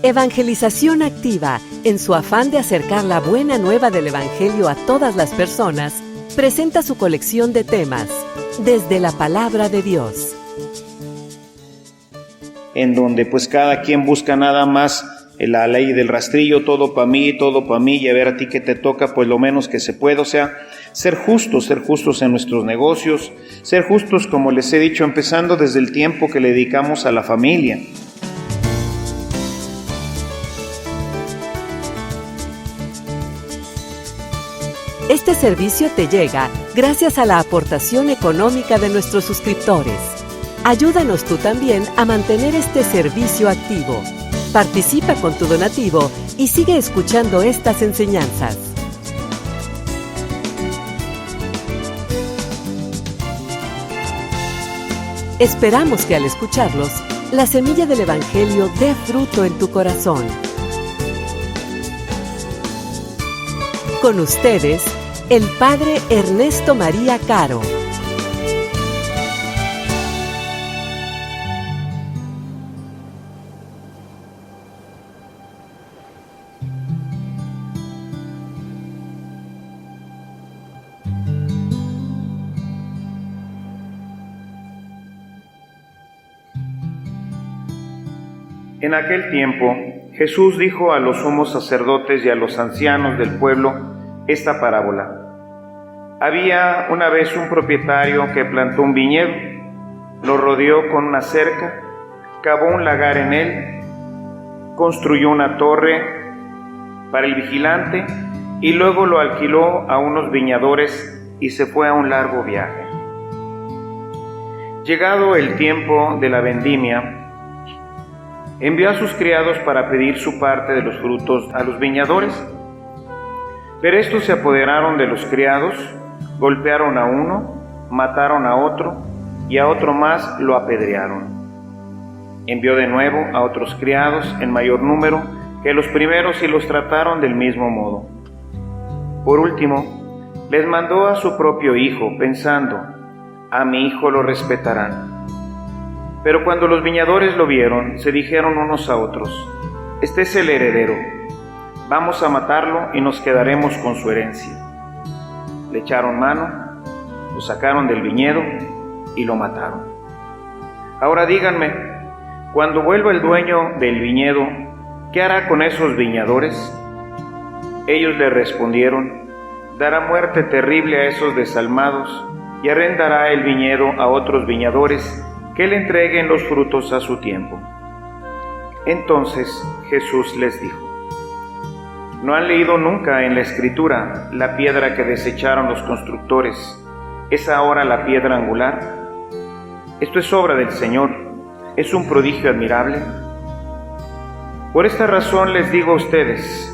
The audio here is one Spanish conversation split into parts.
Evangelización Activa, en su afán de acercar la buena nueva del Evangelio a todas las personas, presenta su colección de temas, desde la Palabra de Dios. En donde pues cada quien busca nada más la ley del rastrillo, todo para mí, y a ver a ti qué te toca, pues lo menos que se pueda. O sea, ser justos en nuestros negocios, ser justos, como les he dicho, empezando desde el tiempo que le dedicamos a la familia. Este servicio te llega gracias a la aportación económica de nuestros suscriptores. Ayúdanos tú también a mantener este servicio activo. Participa con tu donativo y sigue escuchando estas enseñanzas. Esperamos que al escucharlos, la semilla del Evangelio dé fruto en tu corazón. Con ustedes, el Padre Ernesto María Caro. En aquel tiempo, Jesús dijo a los sumos sacerdotes y a los ancianos del pueblo esta parábola. Había una vez un propietario que plantó un viñedo, lo rodeó con una cerca, cavó un lagar en él, construyó una torre para el vigilante y luego lo alquiló a unos viñadores y se fue a un largo viaje. Llegado el tiempo de la vendimia, envió a sus criados para pedir su parte de los frutos a los viñadores. Pero estos se apoderaron de los criados, golpearon a uno, mataron a otro, y a otro más lo apedrearon. Envió de nuevo a otros criados en mayor número que los primeros y los trataron del mismo modo. Por último, les mandó a su propio hijo, pensando, a mi hijo lo respetarán. Pero cuando los viñadores lo vieron, se dijeron unos a otros, este es el heredero, vamos a matarlo y nos quedaremos con su herencia. Le echaron mano, lo sacaron del viñedo y lo mataron. Ahora díganme, cuando vuelva el dueño del viñedo, ¿qué hará con esos viñadores? Ellos le respondieron, dará muerte terrible a esos desalmados y arrendará el viñedo a otros viñadores que le entreguen los frutos a su tiempo. Entonces Jesús les dijo, ¿no han leído nunca en la Escritura la piedra que desecharon los constructores es ahora la piedra angular? Esto es obra del Señor, es un prodigio admirable. Por esta razón les digo a ustedes,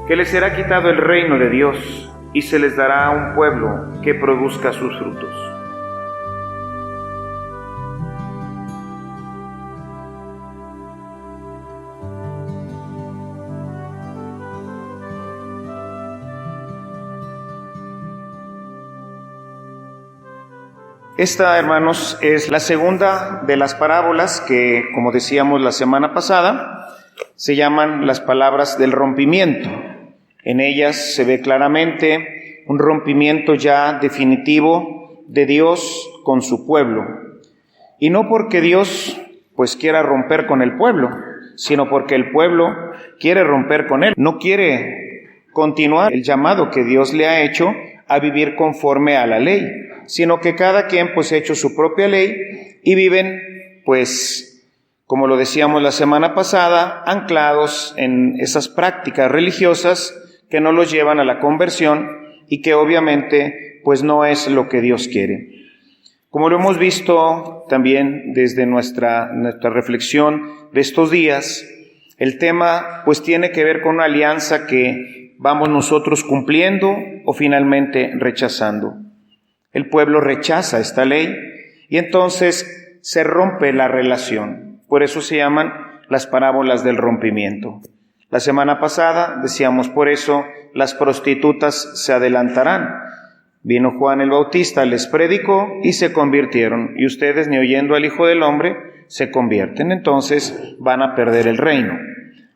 que les será quitado el reino de Dios y se les dará a un pueblo que produzca sus frutos. Esta, hermanos, es la segunda de las parábolas que, como decíamos la semana pasada, se llaman las palabras del rompimiento. En ellas se ve claramente un rompimiento ya definitivo de Dios con su pueblo. Y no porque Dios pues quiera romper con el pueblo, sino porque el pueblo quiere romper con él. No quiere continuar el llamado que Dios le ha hecho a vivir conforme a la ley, sino que cada quien pues ha hecho su propia ley y viven pues, como lo decíamos la semana pasada, anclados en esas prácticas religiosas que no los llevan a la conversión y que obviamente pues no es lo que Dios quiere. Como lo hemos visto también desde nuestra reflexión de estos días, el tema pues tiene que ver con una alianza que vamos nosotros cumpliendo o finalmente rechazando. El pueblo rechaza esta ley y entonces se rompe la relación. Por eso se llaman las parábolas del rompimiento. La semana pasada decíamos, por eso las prostitutas se adelantarán. Vino Juan el Bautista, les predicó y se convirtieron. Y ustedes, ni oyendo al Hijo del Hombre, se convierten. Entonces van a perder el reino.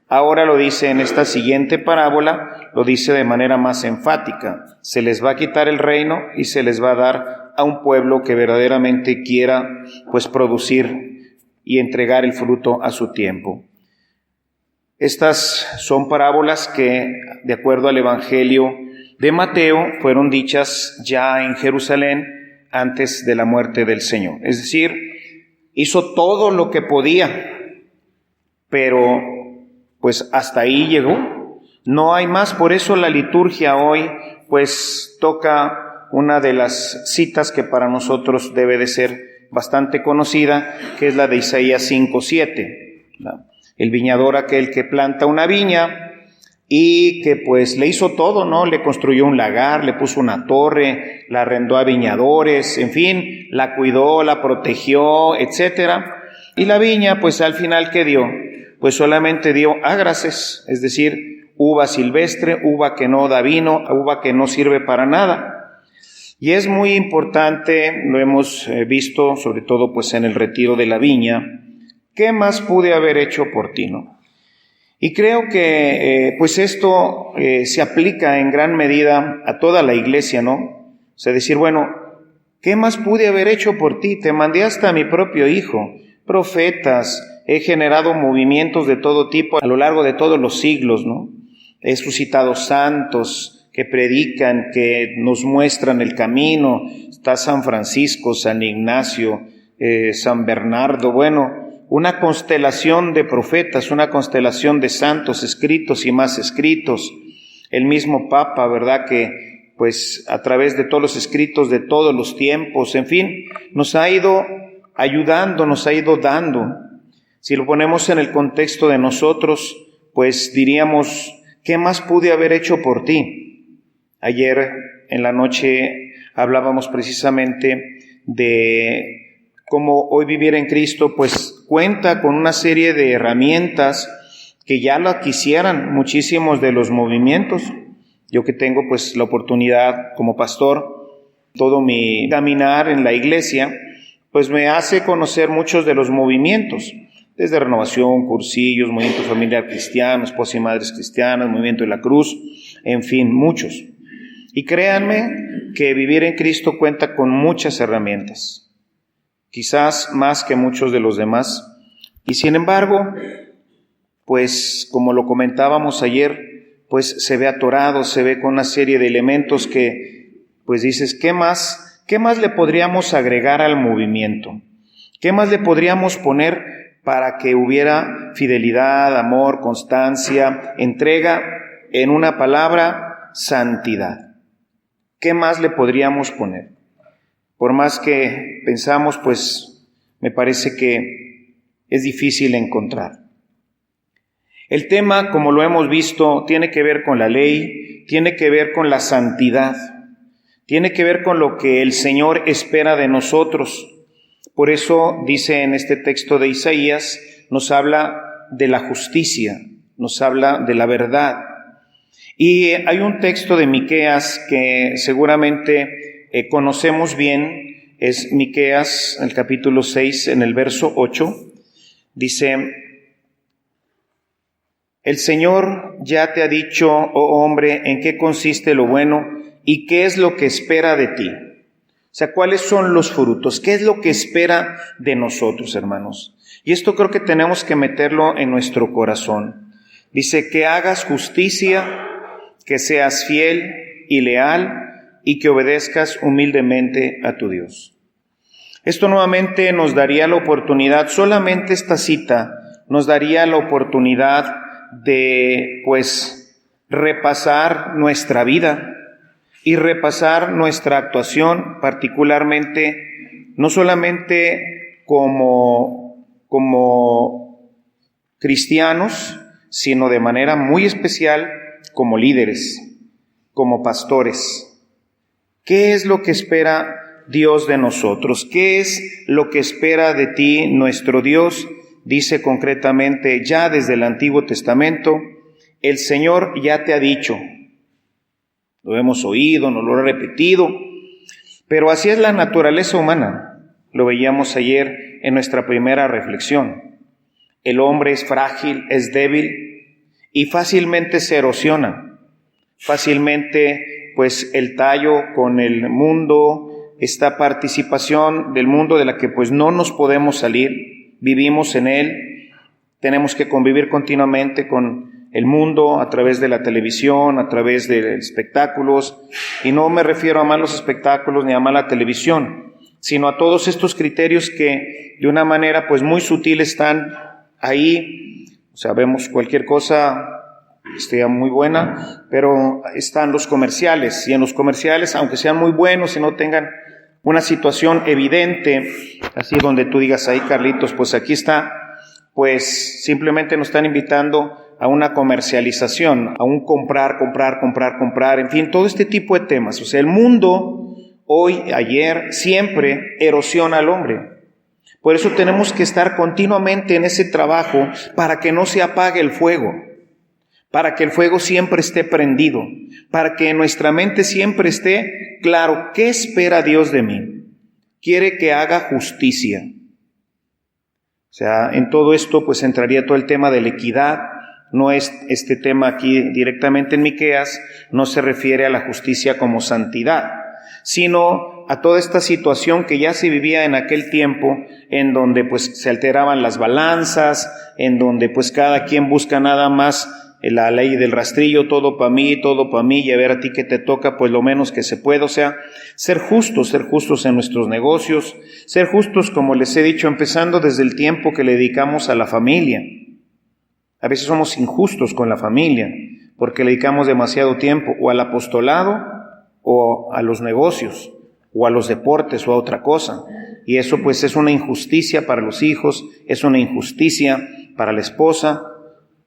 Ahora lo dice en esta siguiente parábola, lo dice de manera más enfática. Se les va a quitar el reino y se les va a dar a un pueblo que verdaderamente quiera pues producir y entregar el fruto a su tiempo. Estas son parábolas que, de acuerdo al Evangelio de Mateo, fueron dichas ya en Jerusalén antes de la muerte del Señor. Es decir, hizo todo lo que podía, pero pues hasta ahí llegó. No hay más, por eso la liturgia hoy pues toca una de las citas que para nosotros debe de ser bastante conocida, que es la de Isaías 5:7. El viñador, aquel que planta una viña y que pues le hizo todo, ¿no? Le construyó un lagar, le puso una torre, la arrendó a viñadores, en fin, la cuidó, la protegió, etcétera. Y la viña, pues al final, ¿qué dio? Pues solamente dio ágraces, es decir, uva silvestre, uva que no da vino, uva que no sirve para nada. Y es muy importante, lo hemos visto, sobre todo pues en el retiro de la viña, ¿qué más pude haber hecho por ti, no? Y creo que pues esto se aplica en gran medida a toda la iglesia, ¿no? O sea, decir, bueno, ¿qué más pude haber hecho por ti? Te mandé hasta a mi propio hijo, profetas, he generado movimientos de todo tipo a lo largo de todos los siglos, ¿no? He suscitado santos que predican, que nos muestran el camino. Está San Francisco, San Ignacio, San Bernardo, bueno, una constelación de profetas, una constelación de santos escritos y más escritos. El mismo Papa, ¿verdad?, que pues a través de todos los escritos de todos los tiempos, en fin, nos ha ido ayudando, nos ha ido dando. Si lo ponemos en el contexto de nosotros, pues diríamos, ¿qué más pude haber hecho por ti? Ayer en la noche hablábamos precisamente de cómo hoy vivir en Cristo, pues cuenta con una serie de herramientas que ya la quisieran muchísimos de los movimientos. Yo que tengo pues la oportunidad como pastor, todo mi caminar en la iglesia, pues me hace conocer muchos de los movimientos, desde Renovación, Cursillos, Movimiento Familiar Cristiano, Esposas y Madres Cristianas, Movimiento de la Cruz, en fin, muchos. Y créanme que vivir en Cristo cuenta con muchas herramientas, quizás más que muchos de los demás. Y sin embargo, pues como lo comentábamos ayer, pues se ve atorado, se ve con una serie de elementos que, pues dices, ¿qué más le podríamos agregar al movimiento? ¿Qué más le podríamos poner para que hubiera fidelidad, amor, constancia, entrega, en una palabra, santidad? ¿Qué más le podríamos poner? Por más que pensamos, pues me parece que es difícil encontrar. El tema, como lo hemos visto, tiene que ver con la ley, tiene que ver con la santidad, tiene que ver con lo que el Señor espera de nosotros. Por eso dice en este texto de Isaías, nos habla de la justicia, nos habla de la verdad. Y hay un texto de Miqueas que seguramente conocemos bien, es Miqueas, el capítulo 6, en el verso 8, dice: el Señor ya te ha dicho, oh hombre, en qué consiste lo bueno y qué es lo que espera de ti. O sea, ¿cuáles son los frutos? ¿Qué es lo que espera de nosotros, hermanos? Y esto creo que tenemos que meterlo en nuestro corazón. Dice, que hagas justicia, que seas fiel y leal y que obedezcas humildemente a tu Dios. Esto nuevamente nos daría la oportunidad, solamente esta cita nos daría la oportunidad de, pues, repasar nuestra vida y repasar nuestra actuación, particularmente, no solamente como cristianos, sino de manera muy especial como líderes, como pastores. ¿Qué es lo que espera Dios de nosotros? ¿Qué es lo que espera de ti nuestro Dios? Dice concretamente, ya desde el Antiguo Testamento, el Señor ya te ha dicho. Lo hemos oído, nos lo ha repetido, pero así es la naturaleza humana. Lo veíamos ayer en nuestra primera reflexión. El hombre es frágil, es débil, y fácilmente se erosiona. Fácilmente, pues, el tallo con el mundo, esta participación del mundo de la que pues no nos podemos salir, vivimos en él, tenemos que convivir continuamente con el mundo a través de la televisión, a través de espectáculos, y no me refiero a malos espectáculos ni a mala televisión, sino a todos estos criterios que de una manera pues muy sutil están ahí. O sea, vemos cualquier cosa muy buena, pero están los comerciales, y en los comerciales, aunque sean muy buenos y no tengan una situación evidente, así donde tú digas, ahí Carlitos, pues aquí está, pues simplemente nos están invitando a una comercialización, a un comprar, en fin, todo este tipo de temas. O sea, el mundo, hoy, ayer, siempre erosiona al hombre. Por eso tenemos que estar continuamente en ese trabajo para que no se apague el fuego, para que el fuego siempre esté prendido, para que en nuestra mente siempre esté claro, ¿qué espera Dios de mí? Quiere que haga justicia. O sea, en todo esto pues entraría todo el tema de la equidad. No es este tema aquí directamente en Miqueas, no se refiere a la justicia como santidad, sino a toda esta situación que ya se vivía en aquel tiempo, en donde pues se alteraban las balanzas, en donde pues cada quien busca nada más la ley del rastrillo, todo para mí, y a ver a ti qué te toca, pues lo menos que se pueda. O sea, ser justos en nuestros negocios, ser justos, como les he dicho, empezando desde el tiempo que le dedicamos a la familia. A veces somos injustos con la familia, porque le dedicamos demasiado tiempo o al apostolado, o a los negocios, o a los deportes, o a otra cosa. Y eso pues es una injusticia para los hijos, es una injusticia para la esposa,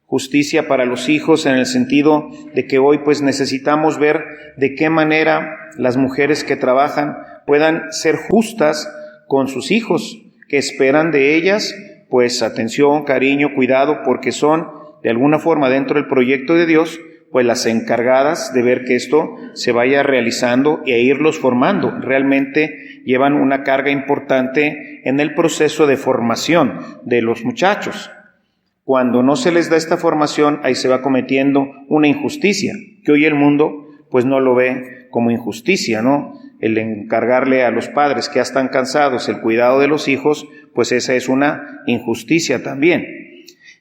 justicia para los hijos en el sentido de que hoy pues necesitamos ver de qué manera las mujeres que trabajan puedan ser justas con sus hijos, que esperan de ellas pues atención, cariño, cuidado, porque son de alguna forma dentro del proyecto de Dios pues las encargadas de ver que esto se vaya realizando e irlos formando. Realmente llevan una carga importante en el proceso de formación de los muchachos. Cuando no se les da esta formación, ahí se va cometiendo una injusticia, que hoy el mundo pues no lo ve como injusticia, ¿no? El encargarle a los padres que ya están cansados el cuidado de los hijos, pues esa es una injusticia también.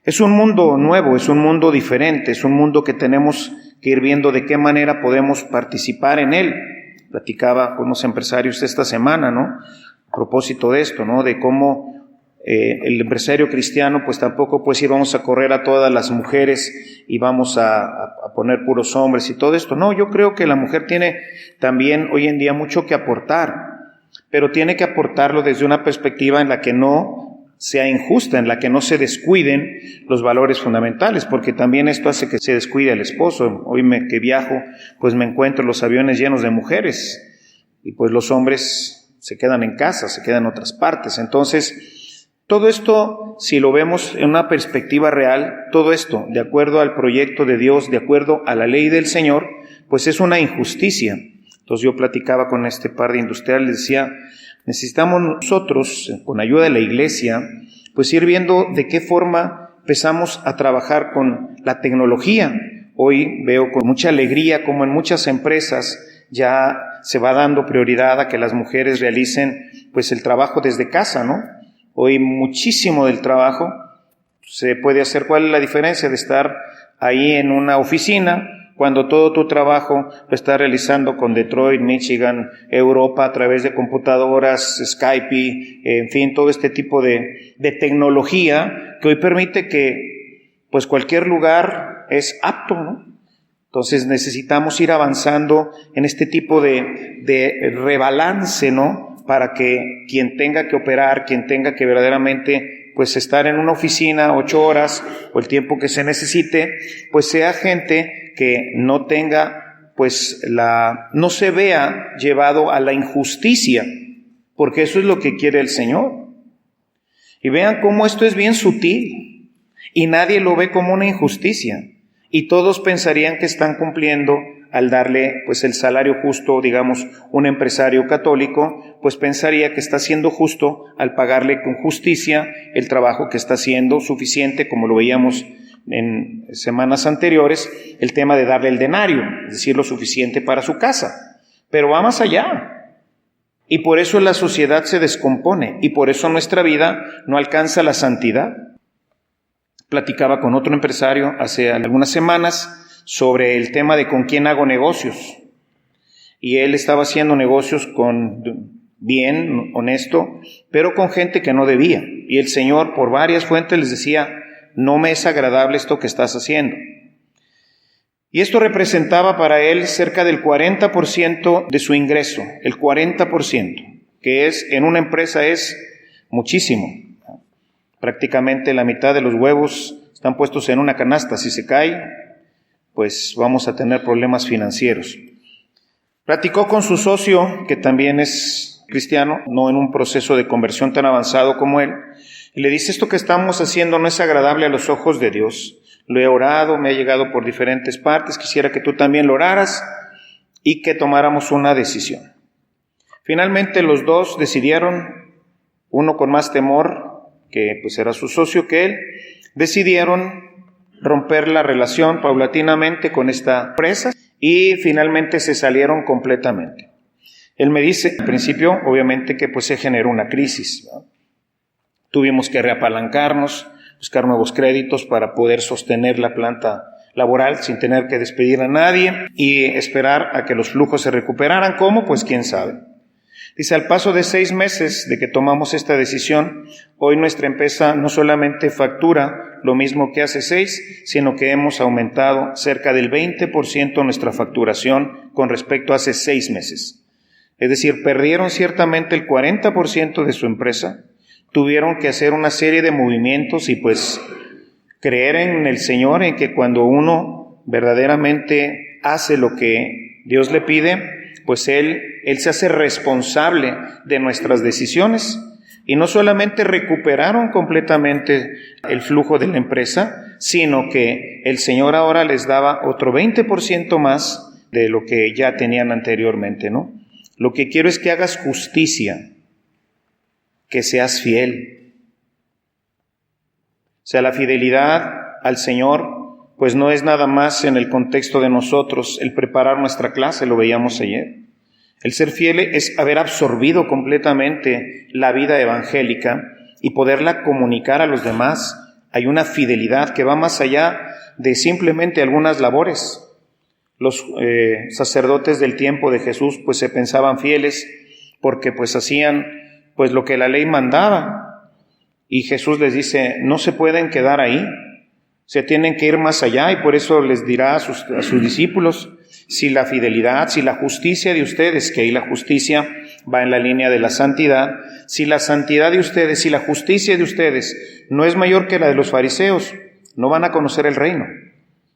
Es un mundo nuevo, es un mundo diferente, es un mundo que tenemos que ir viendo de qué manera podemos participar en él. Platicaba con unos empresarios esta semana, ¿no? A propósito de esto, ¿no? De cómo el empresario cristiano pues tampoco pues ir vamos a correr a todas las mujeres y vamos a poner puros hombres y todo esto. No, yo creo que la mujer tiene también hoy en día mucho que aportar, pero tiene que aportarlo desde una perspectiva en la que no sea injusta, en la que no se descuiden los valores fundamentales, porque también esto hace que se descuide el esposo. Hoy que viajo, pues me encuentro los aviones llenos de mujeres y pues los hombres se quedan en casa, se quedan en otras partes. Entonces, todo esto, si lo vemos en una perspectiva real, todo esto, de acuerdo al proyecto de Dios, de acuerdo a la ley del Señor, pues es una injusticia. Entonces yo platicaba con este par de industriales, les decía, necesitamos nosotros, con ayuda de la iglesia, pues ir viendo de qué forma empezamos a trabajar con la tecnología. Hoy veo con mucha alegría como en muchas empresas ya se va dando prioridad a que las mujeres realicen pues el trabajo desde casa, ¿no? Hoy muchísimo del trabajo se puede hacer. ¿Cuál es la diferencia de estar ahí en una oficina cuando todo tu trabajo lo estás realizando con Detroit, Michigan, Europa, a través de computadoras, Skype, en fin, todo este tipo de tecnología que hoy permite que pues cualquier lugar es apto, ¿no? Entonces necesitamos ir avanzando en este tipo de rebalance, ¿no? Para que quien tenga que operar, quien tenga que verdaderamente pues estar en una oficina 8 horas o el tiempo que se necesite, pues sea gente que no tenga pues no se vea llevado a la injusticia, porque eso es lo que quiere el Señor. Y vean cómo esto es bien sutil y nadie lo ve como una injusticia y todos pensarían que están cumpliendo al darle pues el salario justo. Digamos, un empresario católico pues pensaría que está siendo justo al pagarle con justicia el trabajo que está haciendo, suficiente, como lo veíamos en semanas anteriores el tema de darle el denario, es decir, lo suficiente para su casa. Pero va más allá. Y por eso la sociedad se descompone y por eso nuestra vida no alcanza la santidad. Platicaba con otro empresario hace algunas semanas sobre el tema de con quién hago negocios. Y él estaba haciendo negocios bien, honesto, pero con gente que no debía. Y el Señor por varias fuentes les decía, no me es agradable esto que estás haciendo. Y esto representaba para él cerca del 40% de su ingreso, el 40%, que es en una empresa es muchísimo. Prácticamente la mitad de los huevos están puestos en una canasta. Si se cae, pues vamos a tener problemas financieros. Platicó con su socio, que también es cristiano, no en un proceso de conversión tan avanzado como él, y le dice, esto que estamos haciendo no es agradable a los ojos de Dios. Lo he orado, me ha llegado por diferentes partes, quisiera que tú también lo oraras y que tomáramos una decisión. Finalmente los dos decidieron, uno con más temor, que pues era su socio que él, decidieron romper la relación paulatinamente con esta empresa y finalmente se salieron completamente. Él me dice, al principio, obviamente que pues se generó una crisis, ¿no? Tuvimos que reapalancarnos, buscar nuevos créditos para poder sostener la planta laboral sin tener que despedir a nadie y esperar a que los flujos se recuperaran. ¿Cómo? Pues quién sabe. Dice, al paso de 6 meses de que tomamos esta decisión, hoy nuestra empresa no solamente factura lo mismo que hace 6, sino que hemos aumentado cerca del 20% nuestra facturación con respecto a hace 6 meses. Es decir, perdieron ciertamente el 40% de su empresa, tuvieron que hacer una serie de movimientos y pues creer en el Señor, en que cuando uno verdaderamente hace lo que Dios le pide, pues Él se hace responsable de nuestras decisiones. Y no solamente recuperaron completamente el flujo de la empresa, sino que el Señor ahora les daba otro 20% más de lo que ya tenían anteriormente, ¿no? Lo que quiero es que hagas justicia, que seas fiel. O sea, la fidelidad al Señor, pues no es nada más en el contexto de nosotros el preparar nuestra clase, lo veíamos ayer. El ser fiel es haber absorbido completamente la vida evangélica y poderla comunicar a los demás. Hay una fidelidad que va más allá de simplemente algunas labores. Los sacerdotes del tiempo de Jesús pues se pensaban fieles porque pues hacían pues lo que la ley mandaba. Y Jesús les dice, no se pueden quedar ahí, se tienen que ir más allá, y por eso les dirá a sus discípulos, si la fidelidad, si la justicia de ustedes, que ahí la justicia va en la línea de la santidad, si la santidad de ustedes, si la justicia de ustedes no es mayor que la de los fariseos, no van a conocer el reino,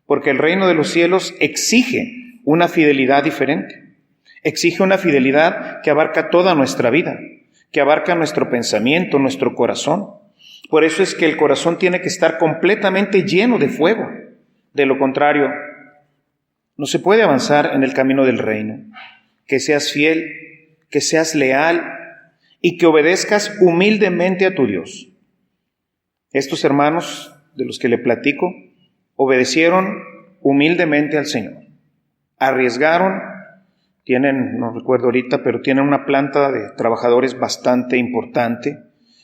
porque el reino de los cielos exige una fidelidad diferente, exige una fidelidad que abarca toda nuestra vida, que abarca nuestro pensamiento, nuestro corazón. Por eso es que el corazón tiene que estar completamente lleno de fuego. De lo contrario, no se puede avanzar en el camino del reino. Que seas fiel, que seas leal y que obedezcas humildemente a tu Dios. Estos hermanos de los que le platico obedecieron humildemente al Señor. Arriesgaron. Tienen, no recuerdo ahorita, pero tienen una planta de trabajadores bastante importante.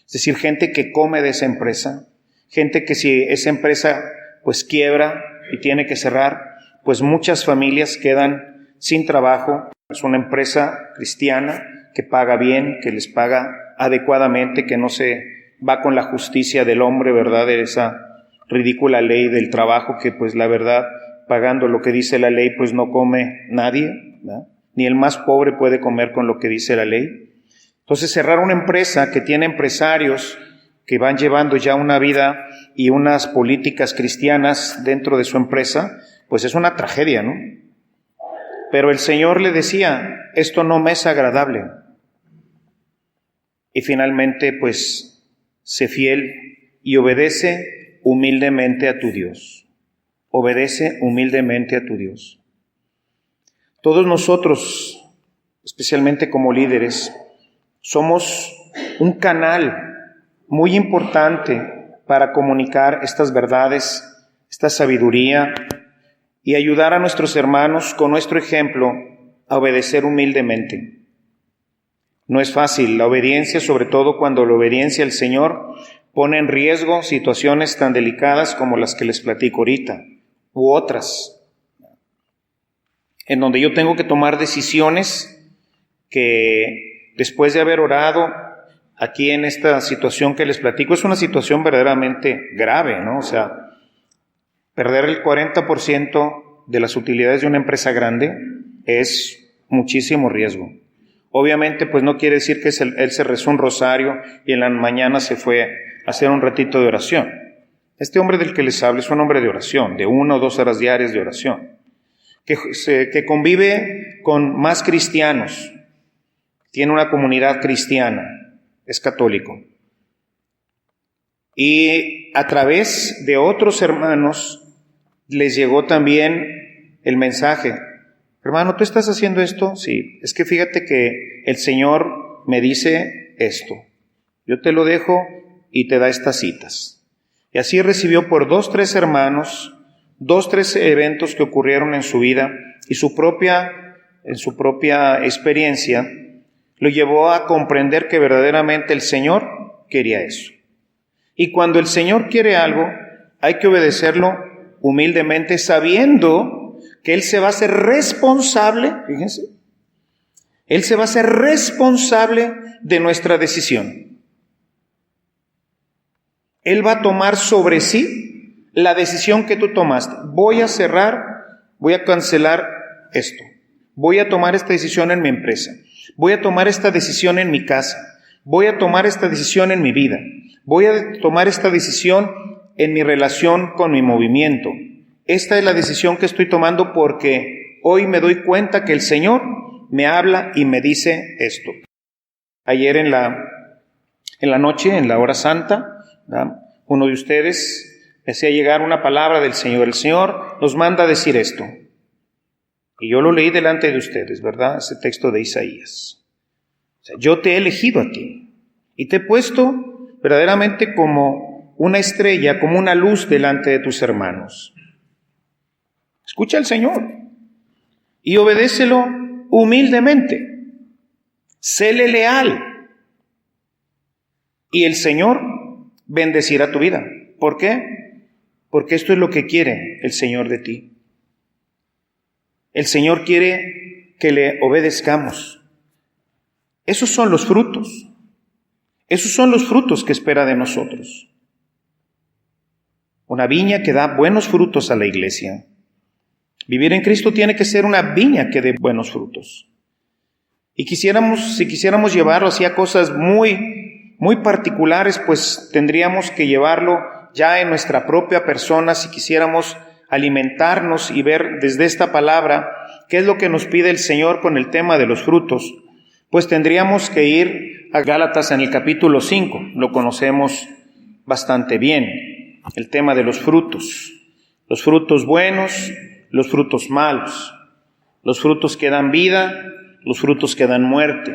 Es decir, gente que come de esa empresa, gente que si esa empresa pues quiebra y tiene que cerrar, pues muchas familias quedan sin trabajo. Es una empresa cristiana que paga bien, que les paga adecuadamente, que no se va con la justicia del hombre, ¿verdad? De esa ridícula ley del trabajo que pues la verdad, pagando lo que dice la ley, pues no come nadie, ¿verdad? Ni el más pobre puede comer con lo que dice la ley. Entonces, cerrar una empresa que tiene empresarios que van llevando ya una vida y unas políticas cristianas dentro de su empresa, pues es una tragedia, ¿no? Pero el Señor le decía, esto no me es agradable. Y finalmente, pues, sé fiel y obedece humildemente a tu Dios. Obedece humildemente a tu Dios. Todos nosotros, especialmente como líderes, somos un canal muy importante para comunicar estas verdades esta sabiduría y ayudar a nuestros hermanos con nuestro ejemplo a obedecer humildemente. No es fácil la obediencia, sobre todo cuando la obediencia al Señor pone en riesgo situaciones tan delicadas como las que les platico ahorita, u otras, en donde yo tengo que tomar decisiones que después de haber orado, aquí en esta situación que les platico, es una situación verdaderamente grave, ¿no? O sea, perder el 40% de las utilidades de una empresa grande es muchísimo riesgo. Obviamente, pues no quiere decir que él se rezó un rosario y en la mañana se fue a hacer un ratito de oración. Este hombre del que les hablo es un hombre de oración, de 1 o 2 horas diarias de oración, que convive con más cristianos, tiene una comunidad cristiana, es católico. Y a través de otros hermanos les llegó también el mensaje: hermano, ¿tú estás haciendo esto? Sí, es que fíjate que el Señor me dice esto. Yo te lo dejo y te da estas citas. Y así recibió por 2, 3 hermanos, 2, 3 eventos que ocurrieron en su vida y en su propia experiencia, lo llevó a comprender que verdaderamente el Señor quería eso. Y cuando el Señor quiere algo, hay que obedecerlo humildemente, sabiendo que Él se va a hacer responsable, fíjense, Él se va a hacer responsable de nuestra decisión. Él va a tomar sobre sí la decisión que tú tomaste. Voy a cerrar, voy a cancelar esto. Voy a tomar esta decisión en mi empresa. Voy a tomar esta decisión en mi casa. Voy a tomar esta decisión en mi vida. Voy a tomar esta decisión en mi relación con mi movimiento. Esta es la decisión que estoy tomando porque hoy me doy cuenta que el Señor me habla y me dice esto. Ayer en la noche, en la hora santa, ¿verdad?, uno de ustedes me hacía llegar una palabra del Señor. El Señor nos manda a decir esto. Y yo lo leí delante de ustedes, ¿verdad? Ese texto de Isaías. O sea, yo te he elegido a ti y te he puesto verdaderamente como una estrella, como una luz delante de tus hermanos. Escucha al Señor y obedécelo humildemente. Séle leal y el Señor bendecirá tu vida. ¿Por qué? Porque esto es lo que quiere el Señor de ti. El Señor quiere que le obedezcamos. Esos son los frutos. Esos son los frutos que espera de nosotros. Una viña que da buenos frutos a la iglesia. Vivir en Cristo tiene que ser una viña que dé buenos frutos. Y si quisiéramos llevarlo hacia cosas muy particulares, pues tendríamos que llevarlo ya en nuestra propia persona. Si quisiéramos alimentarnos y ver desde esta palabra qué es lo que nos pide el Señor con el tema de los frutos, pues tendríamos que ir a Gálatas en el capítulo 5. Lo conocemos bastante bien, el tema de los frutos buenos, los frutos malos, los frutos que dan vida, los frutos que dan muerte.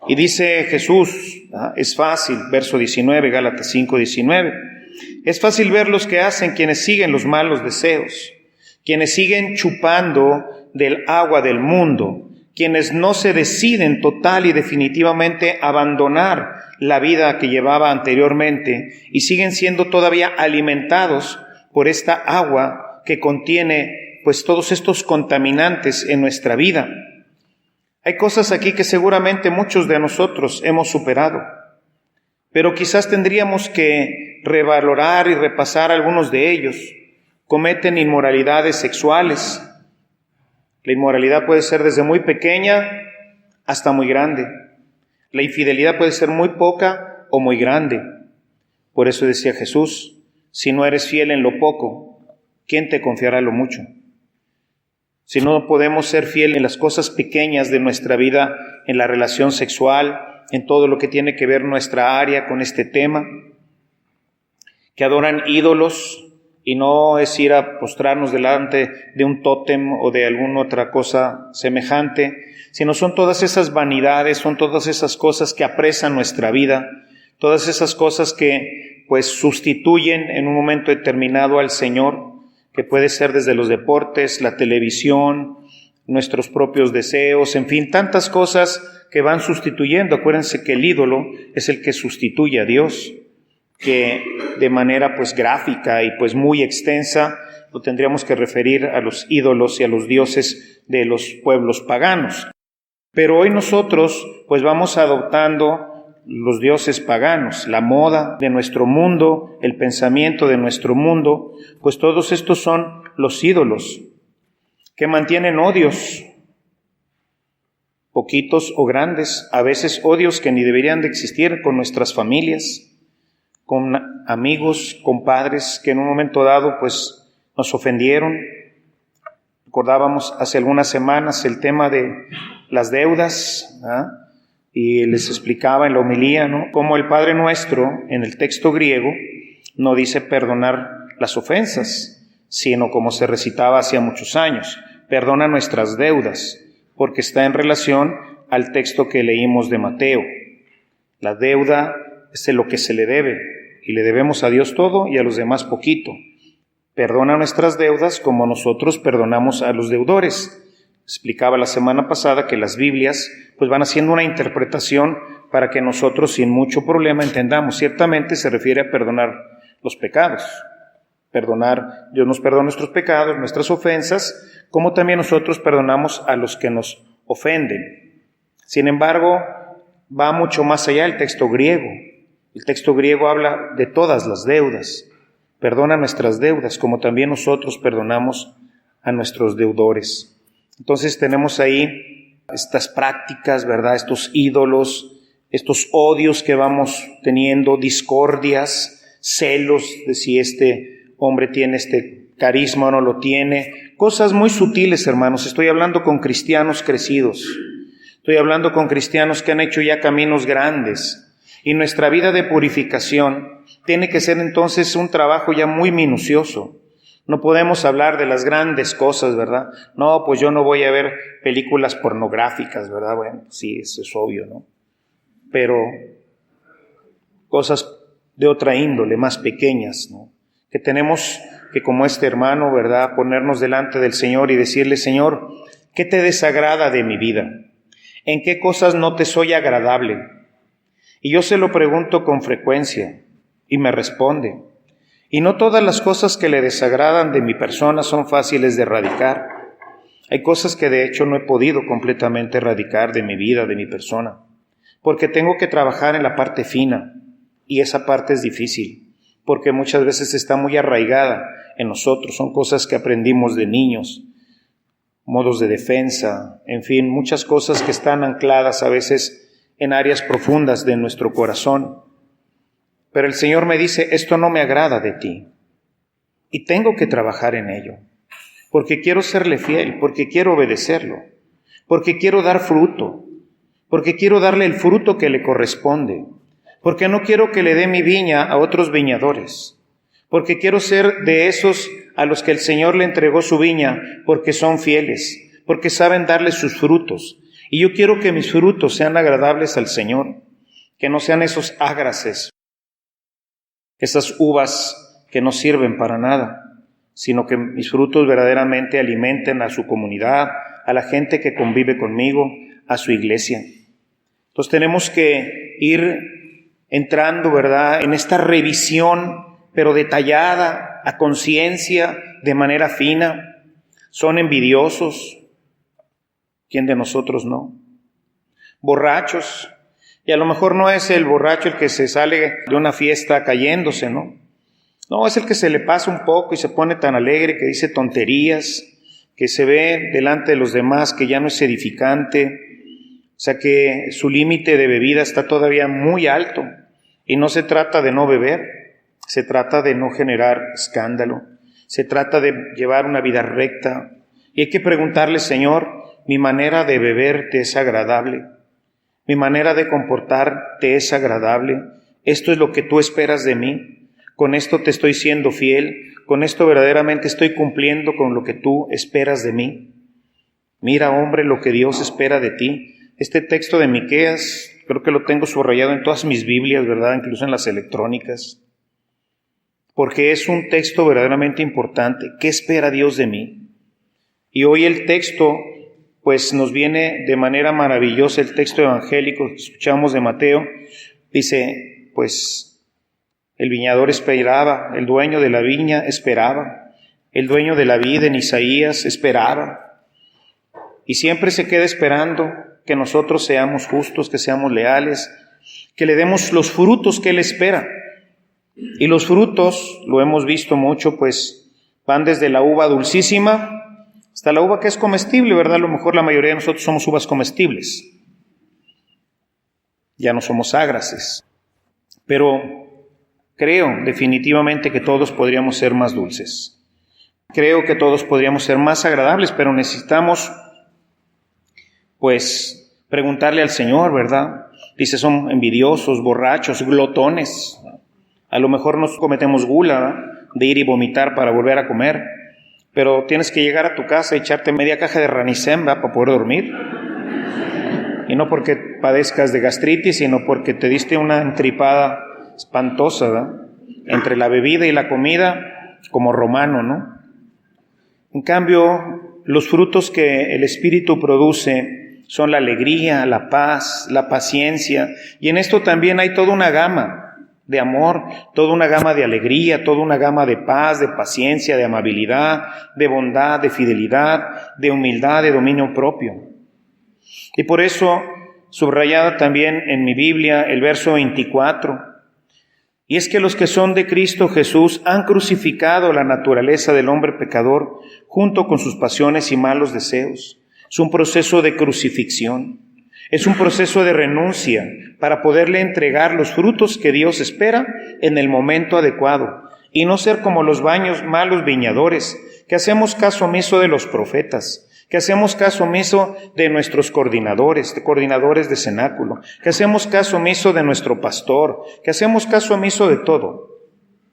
Y dice Jesús, es fácil, verso 19, Gálatas 5, 19, es fácil ver los que hacen quienes siguen los malos deseos, quienes siguen chupando del agua del mundo, quienes no se deciden total y definitivamente abandonar la vida que llevaba anteriormente y siguen siendo todavía alimentados por esta agua que contiene pues todos estos contaminantes en nuestra vida. Hay cosas aquí que seguramente muchos de nosotros hemos superado, pero quizás tendríamos que revalorar y repasar algunos de ellos. Cometen inmoralidades sexuales. La inmoralidad puede ser desde muy pequeña hasta muy grande. La infidelidad puede ser muy poca o muy grande. Por eso decía Jesús, si no eres fiel en lo poco, ¿quién te confiará lo mucho? Si no podemos ser fieles en las cosas pequeñas de nuestra vida, en la relación sexual, en todo lo que tiene que ver nuestra área con este tema, que adoran ídolos, y no es ir a postrarnos delante de un tótem o de alguna otra cosa semejante, sino son todas esas vanidades, son todas esas cosas que apresan nuestra vida, todas esas cosas que pues sustituyen en un momento determinado al Señor, que puede ser desde los deportes, la televisión, nuestros propios deseos, en fin, tantas cosas que van sustituyendo. Acuérdense que el ídolo es el que sustituye a Dios, que de manera pues gráfica y pues muy extensa lo tendríamos que referir a los ídolos y a los dioses de los pueblos paganos. Pero hoy nosotros pues vamos adoptando los dioses paganos, la moda de nuestro mundo, el pensamiento de nuestro mundo, pues todos estos son los ídolos que mantienen odios, poquitos o grandes, a veces odios que ni deberían de existir con nuestras familias, con amigos, con padres que en un momento dado pues nos ofendieron. Recordábamos hace algunas semanas el tema de las deudas, y les explicaba en la homilía, ¿no?, cómo el Padre Nuestro en el texto griego no dice perdonar las ofensas, sino como se recitaba hacía muchos años, perdona nuestras deudas, porque está en relación al texto que leímos de Mateo. La deuda es de lo que se le debe, y le debemos a Dios todo y a los demás poquito. Perdona nuestras deudas como nosotros perdonamos a los deudores. Explicaba la semana pasada que las Biblias pues van haciendo una interpretación para que nosotros sin mucho problema entendamos. Ciertamente se refiere a perdonar los pecados. Perdonar, Dios nos perdona nuestros pecados, nuestras ofensas, como también nosotros perdonamos a los que nos ofenden. Sin embargo, va mucho más allá el texto griego. El texto griego habla de todas las deudas. Perdona nuestras deudas, como también nosotros perdonamos a nuestros deudores. Entonces tenemos ahí estas prácticas, ¿verdad?, estos ídolos, estos odios que vamos teniendo, discordias, celos de si este hombre tiene este carisma o no lo tiene, cosas muy sutiles, hermanos. Estoy hablando con cristianos crecidos, estoy hablando con cristianos que han hecho ya caminos grandes, y nuestra vida de purificación tiene que ser entonces un trabajo ya muy minucioso. No podemos hablar de las grandes cosas, ¿verdad? No, pues yo no voy a ver películas pornográficas, ¿verdad? Bueno, sí, eso es obvio, ¿no? Pero cosas de otra índole, más pequeñas, ¿no?, que tenemos que, como este hermano, ¿verdad?, ponernos delante del Señor y decirle: Señor, ¿qué te desagrada de mi vida? ¿En qué cosas no te soy agradable? Y yo se lo pregunto con frecuencia y me responde. Y no todas las cosas que le desagradan de mi persona son fáciles de erradicar. Hay cosas que de hecho no he podido completamente erradicar de mi vida, de mi persona, porque tengo que trabajar en la parte fina, y esa parte es difícil, porque muchas veces está muy arraigada en nosotros. Son cosas que aprendimos de niños, modos de defensa, en fin, muchas cosas que están ancladas a veces en áreas profundas de nuestro corazón. Pero el Señor me dice: esto no me agrada de ti, y tengo que trabajar en ello, porque quiero serle fiel, porque quiero obedecerlo, porque quiero dar fruto, porque quiero darle el fruto que le corresponde, porque no quiero que le dé mi viña a otros viñadores, porque quiero ser de esos a los que el Señor le entregó su viña, porque son fieles, porque saben darle sus frutos, y yo quiero que mis frutos sean agradables al Señor, que no sean esos ágraces, esas uvas que no sirven para nada, sino que mis frutos verdaderamente alimenten a su comunidad, a la gente que convive conmigo, a su iglesia. Entonces tenemos que ir entrando, ¿verdad?, en esta revisión, pero detallada, a conciencia, de manera fina. Son envidiosos. ¿Quién de nosotros no? Borrachos. Y a lo mejor no es el borracho el que se sale de una fiesta cayéndose, ¿no? No, es el que se le pasa un poco y se pone tan alegre que dice tonterías, que se ve delante de los demás que ya no es edificante. O sea que su límite de bebida está todavía muy alto. Y no se trata de no beber, se trata de no generar escándalo, se trata de llevar una vida recta. Y hay que preguntarle: Señor, ¿mi manera de beber te es agradable? ¿Mi manera de comportar te es agradable? ¿Esto es lo que tú esperas de mí? ¿Con esto te estoy siendo fiel? ¿Con esto verdaderamente estoy cumpliendo con lo que tú esperas de mí? Mira, hombre, lo que Dios espera de ti. Este texto de Miqueas, creo que lo tengo subrayado en todas mis Biblias, ¿verdad? Incluso en las electrónicas. porque es un texto verdaderamente importante. ¿Qué espera Dios de mí? Y hoy el texto, pues nos viene de manera maravillosa, el texto evangélico que escuchamos de Mateo, dice, pues el viñador esperaba, el dueño de la viña esperaba, el dueño de la vid en Isaías esperaba, y siempre se queda esperando que nosotros seamos justos, que seamos leales, que le demos los frutos que Él espera. Y los frutos, lo hemos visto mucho, pues van desde la uva dulcísima hasta la uva que es comestible, ¿verdad? A lo mejor la mayoría de nosotros somos uvas comestibles. Ya no somos ágraces. Pero creo definitivamente que todos podríamos ser más dulces. Creo que todos podríamos ser más agradables, pero necesitamos, pues, preguntarle al Señor, ¿verdad? Dice, son envidiosos, borrachos, glotones. A lo mejor nos cometemos gula, ¿verdad?, de ir y vomitar para volver a comer, pero tienes que llegar a tu casa y echarte media caja de Ranicem, ¿verdad?, para poder dormir. Y no porque padezcas de gastritis, sino porque te diste una entripada espantosa, ¿verdad?, entre la bebida y la comida, como romano, ¿no? En cambio, los frutos que el Espíritu produce son la alegría, la paz, la paciencia, y en esto también hay toda una gama de amor, toda una gama de alegría, toda una gama de paz, de paciencia, de amabilidad, de bondad, de fidelidad, de humildad, de dominio propio. Y por eso, subrayada también en mi Biblia el verso 24, y es que los que son de Cristo Jesús han crucificado la naturaleza del hombre pecador junto con sus pasiones y malos deseos. Es un proceso de crucifixión. Es un proceso de renuncia para poderle entregar los frutos que Dios espera en el momento adecuado y no ser como los malos viñadores, que hacemos caso omiso de los profetas, que hacemos caso omiso de nuestros coordinadores de cenáculo, que hacemos caso omiso de nuestro pastor, que hacemos caso omiso de todo.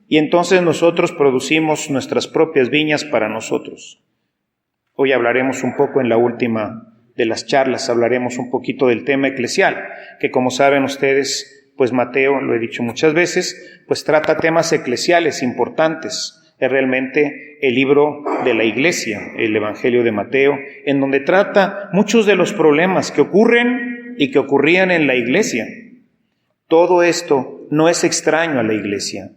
Y entonces nosotros producimos nuestras propias viñas para nosotros. Hoy hablaremos un poco en la última de las charlas, hablaremos un poquito del tema eclesial, que como saben ustedes, pues Mateo, lo he dicho muchas veces, pues trata temas eclesiales importantes. Es realmente el libro de la iglesia, el Evangelio de Mateo, en donde trata muchos de los problemas que ocurren y que ocurrían en la iglesia. Todo esto no es extraño a la iglesia.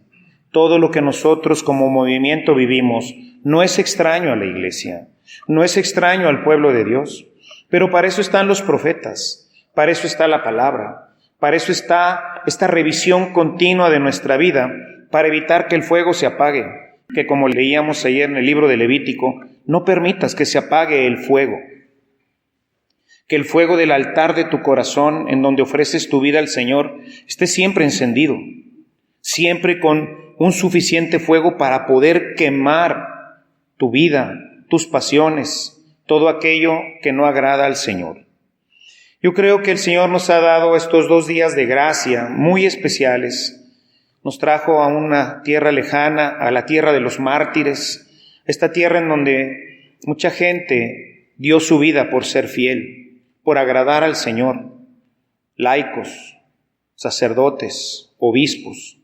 Todo lo que nosotros como movimiento vivimos no es extraño a la iglesia, no es extraño al pueblo de Dios. Pero para eso están los profetas, para eso está la palabra, para eso está esta revisión continua de nuestra vida, para evitar que el fuego se apague, que como leíamos ayer en el libro de Levítico, no permitas que se apague el fuego, que el fuego del altar de tu corazón, en donde ofreces tu vida al Señor, esté siempre encendido, siempre con un suficiente fuego para poder quemar tu vida, tus pasiones, todo aquello que no agrada al Señor. Yo creo que el Señor nos ha dado estos 2 días de gracia muy especiales. Nos trajo a una tierra lejana, a la tierra de los mártires, esta tierra en donde mucha gente dio su vida por ser fiel, por agradar al Señor. Laicos, sacerdotes, obispos.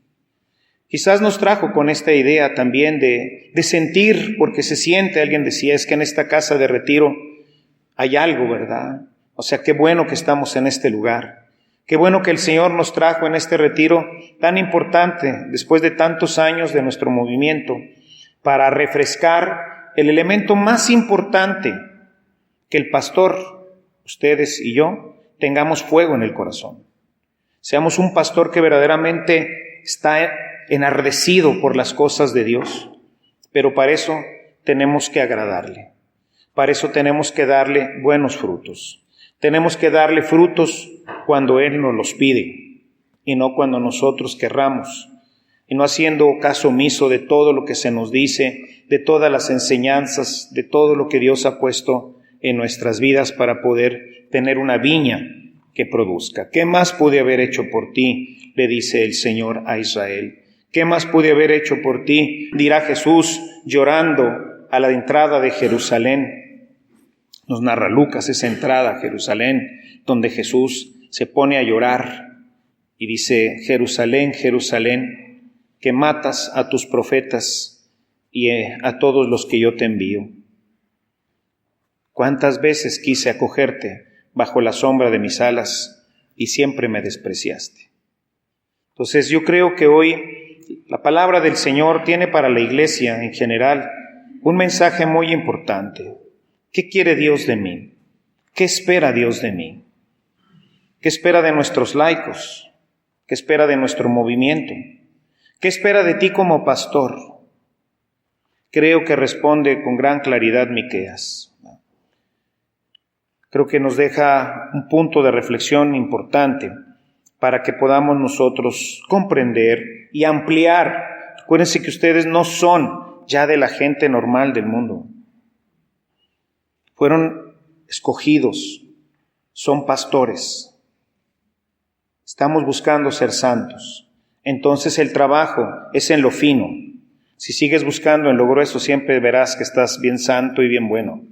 Quizás nos trajo con esta idea también de sentir, porque se siente, alguien decía, es que en esta casa de retiro hay algo, ¿verdad? O sea, qué bueno que estamos en este lugar. Qué bueno que el Señor nos trajo en este retiro tan importante, después de tantos años de nuestro movimiento, para refrescar el elemento más importante, que el pastor, ustedes y yo, tengamos fuego en el corazón. Seamos un pastor que verdaderamente está enardecido por las cosas de Dios, pero para eso tenemos que agradarle, para eso tenemos que darle buenos frutos, tenemos que darle frutos cuando Él nos los pide y no cuando nosotros querramos, y no haciendo caso omiso de todo lo que se nos dice, de todas las enseñanzas, de todo lo que Dios ha puesto en nuestras vidas para poder tener una viña que produzca. ¿Qué más pude haber hecho por ti?, le dice el Señor a Israel. ¿Qué más pude haber hecho por ti?, dirá Jesús llorando a la entrada de Jerusalén. Nos narra Lucas esa entrada a Jerusalén, donde Jesús se pone a llorar y dice, Jerusalén, Jerusalén, que matas a tus profetas y a todos los que yo te envío. ¿Cuántas veces quise acogerte bajo la sombra de mis alas y siempre me despreciaste? Entonces yo creo que hoy la palabra del Señor tiene para la iglesia en general un mensaje muy importante. ¿Qué quiere Dios de mí? ¿Qué espera Dios de mí? ¿Qué espera de nuestros laicos? ¿Qué espera de nuestro movimiento? ¿Qué espera de ti como pastor? Creo que responde con gran claridad Miqueas. Creo que nos deja un punto de reflexión importante para que podamos nosotros comprender y ampliar. Acuérdense que ustedes no son ya de la gente normal del mundo. Fueron escogidos, son pastores. Estamos buscando ser santos. Entonces el trabajo es en lo fino. Si sigues buscando en lo grueso, siempre verás que estás bien santo y bien bueno.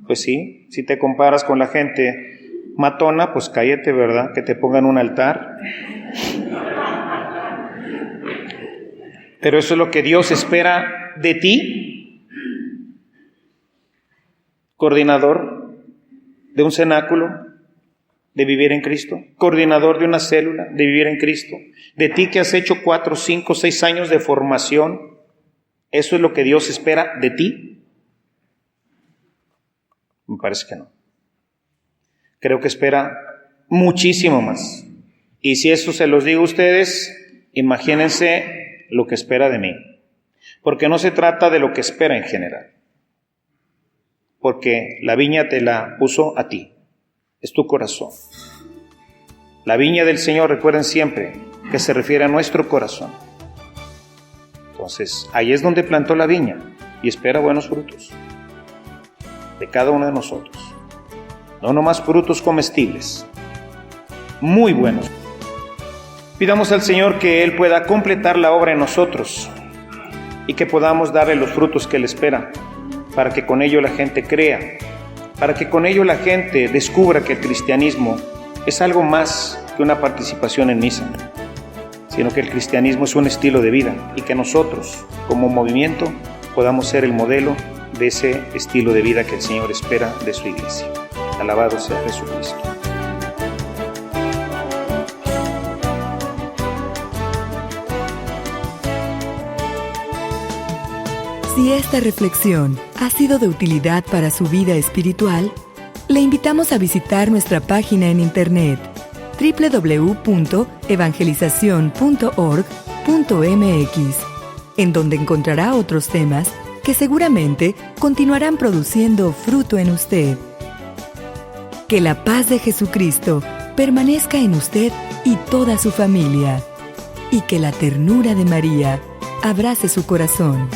Pues sí, si te comparas con la gente matona, pues cállate, ¿verdad? Que te pongan un altar. Pero eso es lo que Dios espera de ti. Coordinador de un cenáculo, de vivir en Cristo. Coordinador de una célula, de vivir en Cristo. De ti que has hecho 4, 5, 6 años de formación. ¿Eso es lo que Dios espera de ti? Me parece que no. Creo que espera muchísimo más. Y si eso se los digo a ustedes, imagínense lo que espera de mí. Porque no se trata de lo que espera en general. Porque la viña te la puso a ti. Es tu corazón. La viña del Señor, recuerden siempre, que se refiere a nuestro corazón. Entonces, ahí es donde plantó la viña y espera buenos frutos de cada uno de nosotros. No nomás frutos comestibles, muy buenos. Pidamos al Señor que Él pueda completar la obra en nosotros y que podamos darle los frutos que Él espera, para que con ello la gente crea, para que con ello la gente descubra que el cristianismo es algo más que una participación en misa, sino que el cristianismo es un estilo de vida y que nosotros, como movimiento, podamos ser el modelo de ese estilo de vida que el Señor espera de su iglesia. Alabado sea Jesucristo. Si esta reflexión ha sido de utilidad para su vida espiritual, le invitamos a visitar nuestra página en internet www.evangelizacion.org.mx, en donde encontrará otros temas que seguramente continuarán produciendo fruto en usted. Que la paz de Jesucristo permanezca en usted y toda su familia, y que la ternura de María abrace su corazón.